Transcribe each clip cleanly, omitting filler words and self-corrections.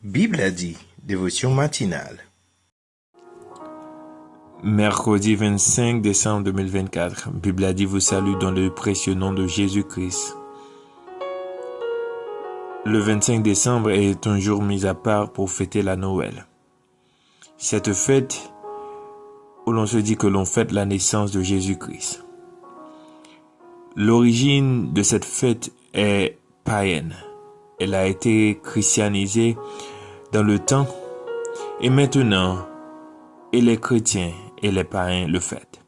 Bible a dit, dévotion matinale. Mercredi 25 décembre 2024. Bible a dit vous salue dans le précieux nom de Jésus-Christ. Le 25 décembre est un jour mis à part pour fêter la Noël. Cette fête où l'on se dit que l'on fête la naissance de Jésus-Christ. L'origine de cette fête est païenne. Elle a été christianisée dans le temps et maintenant, et les chrétiens et les païens le fêtent.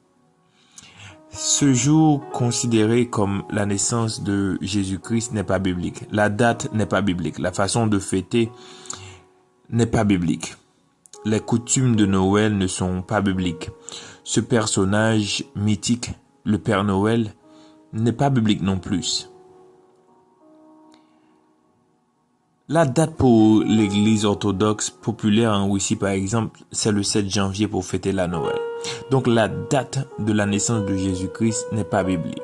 Ce jour considéré comme la naissance de Jésus-Christ n'est pas biblique. La date n'est pas biblique. La façon de fêter n'est pas biblique. Les coutumes de Noël ne sont pas bibliques. Ce personnage mythique, le Père Noël, n'est pas biblique non plus. La date pour l'église orthodoxe populaire en Russie, par exemple, c'est le 7 janvier pour fêter la Noël. Donc la date de la naissance de Jésus-Christ n'est pas biblique.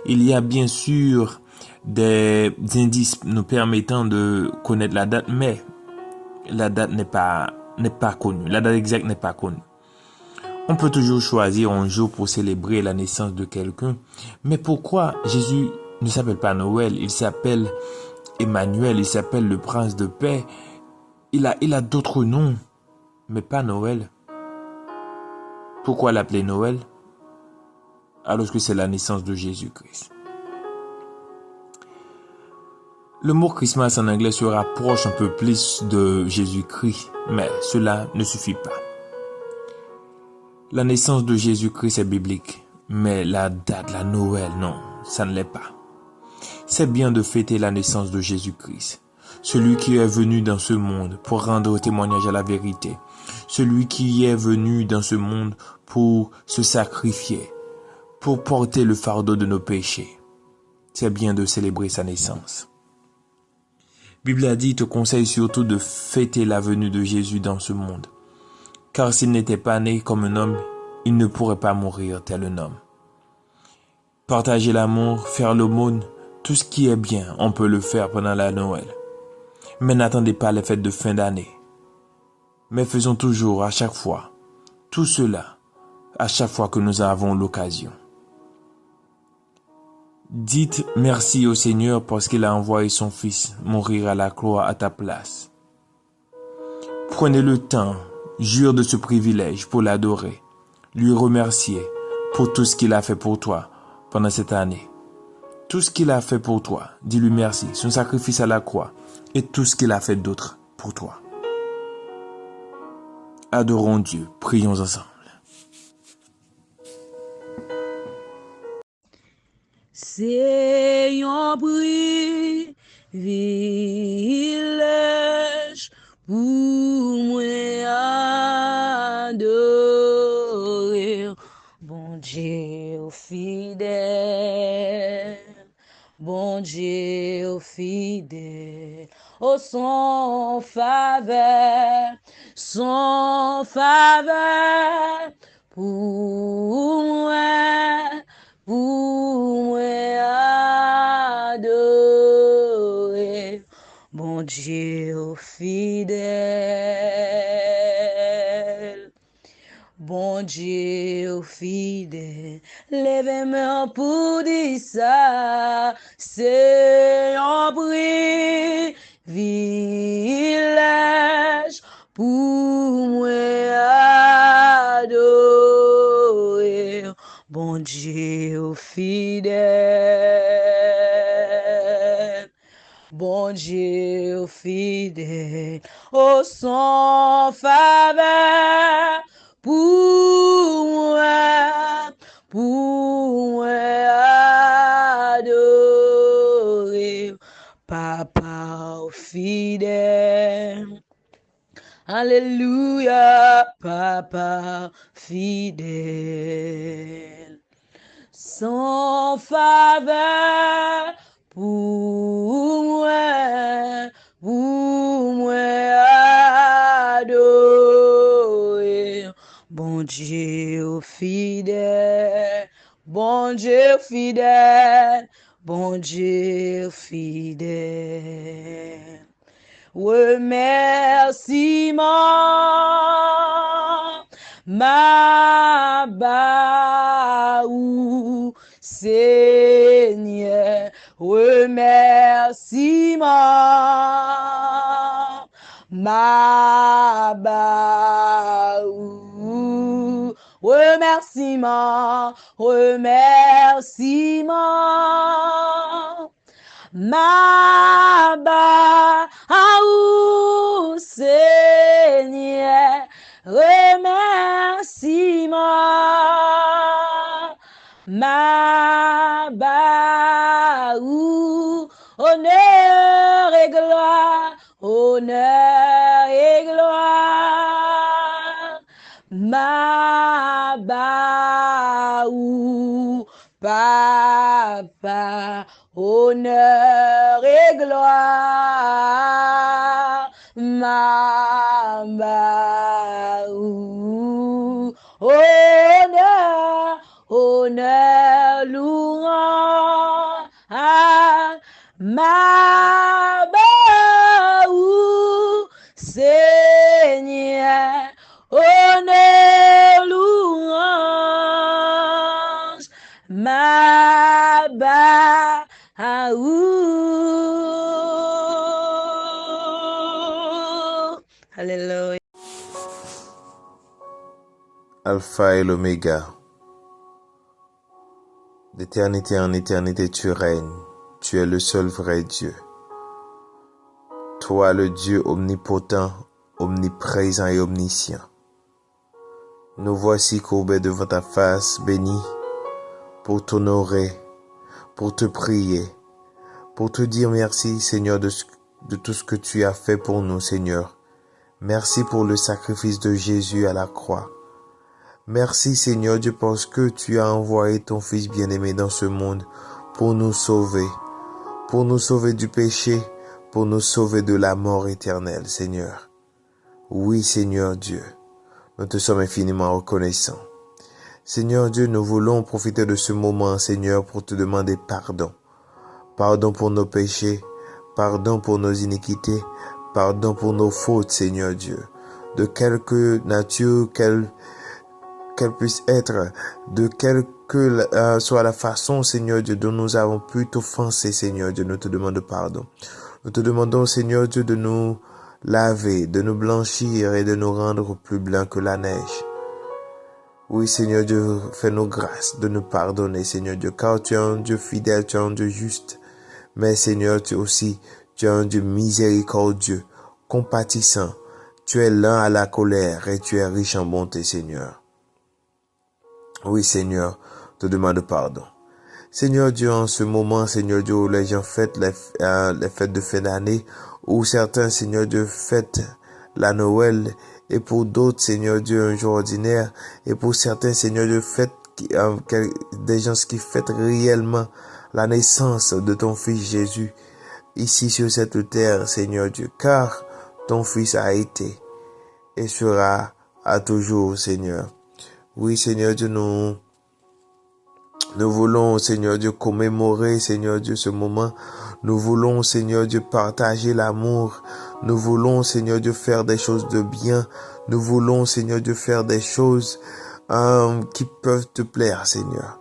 Il y a bien sûr des indices nous permettant de connaître la date, mais la date n'est pas connue. La date exacte n'est pas connue. On peut toujours choisir un jour pour célébrer la naissance de quelqu'un, mais pourquoi Jésus ne s'appelle pas Noël? Il s'appelle Emmanuel, il s'appelle le prince de paix. Il a d'autres noms, mais pas Noël. Pourquoi l'appeler Noël alors que c'est la naissance de Jésus-Christ? Le mot Christmas en anglais se rapproche un peu plus de Jésus-Christ, mais cela ne suffit pas. La naissance de Jésus-Christ est biblique, mais la date, la Noël, non, ça ne l'est pas. C'est bien de fêter la naissance de Jésus-Christ, celui qui est venu dans ce monde pour rendre témoignage à la vérité, celui qui est venu dans ce monde pour se sacrifier, pour porter le fardeau de nos péchés. C'est bien de célébrer sa naissance. Bible a dit, te conseille surtout de fêter la venue de Jésus dans ce monde, car s'il n'était pas né comme un homme, il ne pourrait pas mourir tel un homme. Partager l'amour, faire l'aumône, tout ce qui est bien, on peut le faire pendant la Noël. Mais n'attendez pas les fêtes de fin d'année. Mais faisons toujours, à chaque fois, tout cela, à chaque fois que nous avons l'occasion. Dites merci au Seigneur parce qu'il a envoyé son Fils mourir à la croix à ta place. Prenez le temps, jure de ce privilège pour l'adorer, lui remercier pour tout ce qu'il a fait pour toi pendant cette année. Tout ce qu'il a fait pour toi, dis-lui merci, son sacrifice à la croix et tout ce qu'il a fait d'autre pour toi. Adorons Dieu, prions ensemble. C'est un privilège pour moi adorer bon Dieu fidèle, bon Dieu fidèle, oh son faveur pour moi adorer bon Dieu fidèle, bon Dieu fidèle. Lève-moi pour dire ça, c'est un privilège pour moi adorer bon Dieu fidèle, bon Dieu fidèle, oh son faveur pour moi adorer Papa fidèle. Alléluia, Papa fidèle. Sans faveur pour moi adorer. Bon Dieu fidèle, bon Dieu fidèle, bon Dieu fidèle. remerciement, ma baou, Seigneur, remerciement, ma baou, remerciement, remerciement, ma baou, Seigneur, remerciement, ma baou, honneur et gloire, honneur et gloire, ma baou, papa, honneur et gloire, ma baou, honneur, honneur, louange, ma baou, Seigneur, honneur, louange, ma baou. Alléluia. Alpha et l'Oméga. D'éternité en éternité, tu règnes. Tu es le seul vrai Dieu. Toi, le Dieu omnipotent, omniprésent et omniscient. Nous voici courbés devant ta face bénie pour t'honorer, pour te prier, pour te dire merci, Seigneur, de tout ce que tu as fait pour nous, Seigneur. Merci pour le sacrifice de Jésus à la croix. Merci, Seigneur Dieu, parce que tu as envoyé ton Fils bien-aimé dans ce monde pour nous sauver du péché, pour nous sauver de la mort éternelle, Seigneur. Oui, Seigneur Dieu, nous te sommes infiniment reconnaissants. Seigneur Dieu, nous voulons profiter de ce moment, Seigneur, pour te demander pardon. Pardon pour nos péchés, pardon pour nos iniquités, pardon pour nos fautes, Seigneur Dieu. De quelque nature qu'elle puisse être, de quelle que soit la façon, Seigneur Dieu, dont nous avons pu t'offenser, Seigneur Dieu, nous te demandons pardon. Nous te demandons, Seigneur Dieu, de nous laver, de nous blanchir et de nous rendre plus blancs que la neige. Oui, Seigneur Dieu, fais-nous grâce de nous pardonner, Seigneur Dieu, car tu es un Dieu fidèle, tu es un Dieu juste. Mais, Seigneur, tu es un Dieu miséricordieux, compatissant. Tu es lent à la colère et tu es riche en bonté, Seigneur. Oui, Seigneur, te demande pardon. Seigneur Dieu, en ce moment, Seigneur Dieu, où les gens fêtent les fêtes de fin d'année, où certains, Seigneur Dieu, fêtent la Noël, et pour d'autres, Seigneur Dieu, un jour ordinaire, et pour certains, Seigneur Dieu, des gens qui fêtent réellement la naissance de ton Fils Jésus, ici sur cette terre, Seigneur Dieu, car ton Fils a été et sera à toujours, Seigneur. Oui, Seigneur Dieu, nous voulons, Seigneur Dieu, commémorer, Seigneur Dieu, ce moment. Nous voulons, Seigneur Dieu, partager l'amour. Nous voulons, Seigneur Dieu, faire des choses de bien. Nous voulons, Seigneur Dieu, faire des choses qui peuvent te plaire, Seigneur.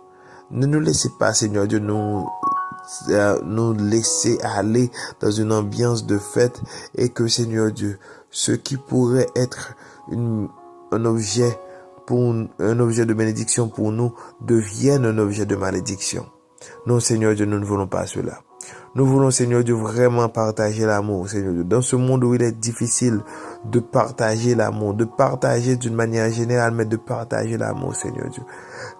Ne nous laissez pas, Seigneur Dieu, nous laisser aller dans une ambiance de fête et que, Seigneur Dieu, ce qui pourrait être un objet de bénédiction pour nous devienne un objet de malédiction. Non, Seigneur Dieu, nous ne voulons pas cela. Nous voulons, Seigneur Dieu, vraiment partager l'amour, Seigneur Dieu. Dans ce monde où il est difficile de partager l'amour, de partager d'une manière générale, mais de partager l'amour, Seigneur Dieu.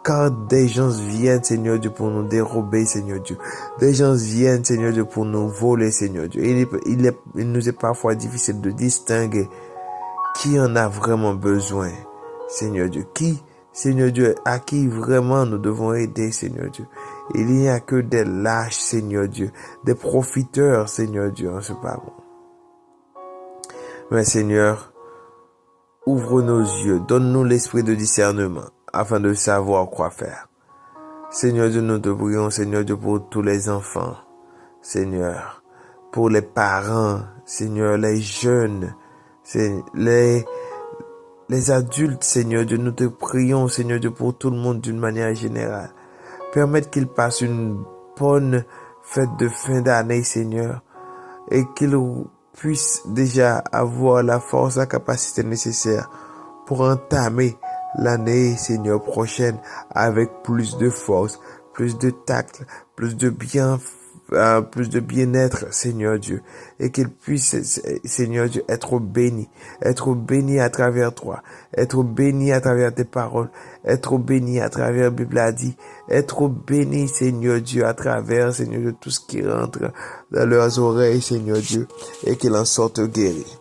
Car des gens viennent, Seigneur Dieu, pour nous dérober, Seigneur Dieu. Des gens viennent, Seigneur Dieu, pour nous voler, Seigneur Dieu. Il nous est parfois difficile de distinguer qui en a vraiment besoin, Seigneur Dieu. Seigneur Dieu, à qui vraiment nous devons aider, Seigneur Dieu. Il n'y a que des lâches, Seigneur Dieu, des profiteurs, Seigneur Dieu, en ce moment. Mais Seigneur, ouvre nos yeux, donne-nous l'esprit de discernement, afin de savoir quoi faire. Seigneur Dieu, nous te prions, Seigneur Dieu, pour tous les enfants, Seigneur, pour les parents, Seigneur, les jeunes, les adultes, Seigneur Dieu. Nous te prions, Seigneur Dieu, pour tout le monde d'une manière générale. Permettre qu'ils passent une bonne fête de fin d'année, Seigneur, et qu'ils puissent déjà avoir la force, la capacité nécessaire pour entamer l'année, Seigneur, prochaine avec plus de force, plus de tact, plus de bien-être, Seigneur Dieu, et qu'ils puissent, Seigneur Dieu, être bénis à travers toi, être bénis à travers tes paroles, être bénis à travers la Bible a dit, être bénis, Seigneur Dieu, à travers, Seigneur Dieu, tout ce qui rentre dans leurs oreilles, Seigneur Dieu, et qu'ils en sortent guéris.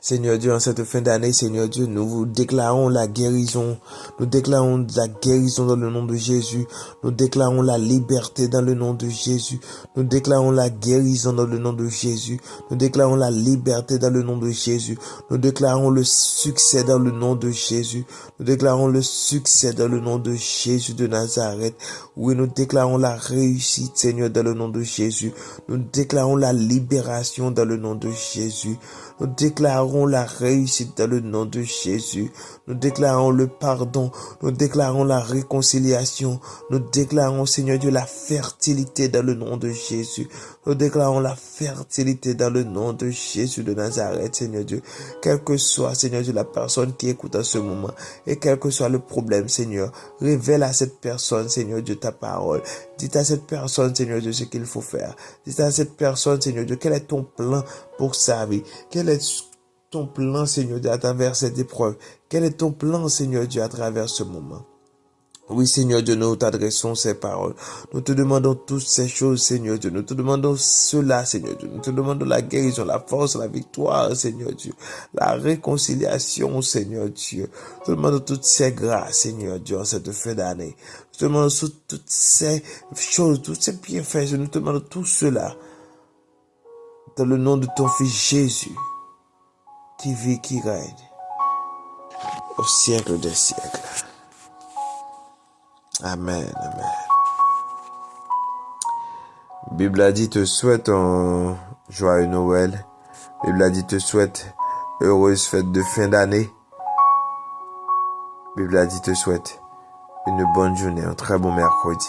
Seigneur Dieu, en cette fin d'année, Seigneur Dieu, nous vous déclarons la guérison. Nous déclarons la guérison dans le nom de Jésus. Nous déclarons la liberté dans le nom de Jésus. Nous déclarons la guérison dans le nom de Jésus. Nous déclarons la liberté dans le nom de Jésus. Nous déclarons le succès dans le nom de Jésus. Nous déclarons le succès dans le nom de Jésus de Nazareth. Oui, nous déclarons la réussite, Seigneur, dans le nom de Jésus. Nous déclarons la libération dans le nom de Jésus. Nous déclarons la réussite dans le nom de Jésus. Nous déclarons le pardon. Nous déclarons la réconciliation. Nous déclarons, Seigneur Dieu, la fertilité dans le nom de Jésus. Nous déclarons la fertilité dans le nom de Jésus de Nazareth, Seigneur Dieu. Quelle que soit, Seigneur Dieu, la personne qui écoute en ce moment et quel que soit le problème, Seigneur, révèle à cette personne, Seigneur Dieu, ta parole. Dites à cette personne, Seigneur Dieu, ce qu'il faut faire. Dites à cette personne, Seigneur Dieu, quel est ton plan pour sa vie? Quel est ton plan, Seigneur Dieu, à travers cette épreuve? Quel est ton plan, Seigneur Dieu, à travers ce moment? Oui, Seigneur Dieu, nous t'adressons ces paroles. Nous te demandons toutes ces choses, Seigneur Dieu. Nous te demandons cela, Seigneur Dieu. Nous te demandons la guérison, la force, la victoire, Seigneur Dieu. La réconciliation, Seigneur Dieu. Nous te demandons toutes ces grâces, Seigneur Dieu, en cette fin d'année. Nous te demandons toutes ces choses, tous ces bienfaits. Nous te demandons tout cela dans le nom de ton Fils Jésus, qui vit, qui règne au siècle des siècles. Amen, amen. Bible a dit te souhaite un joyeux Noël. Bible a dit te souhaite heureuse fête de fin d'année. Bible a dit te souhaite une bonne journée, un très bon mercredi.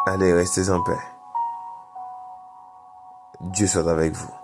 Allez, restez en paix. Dieu soit avec vous.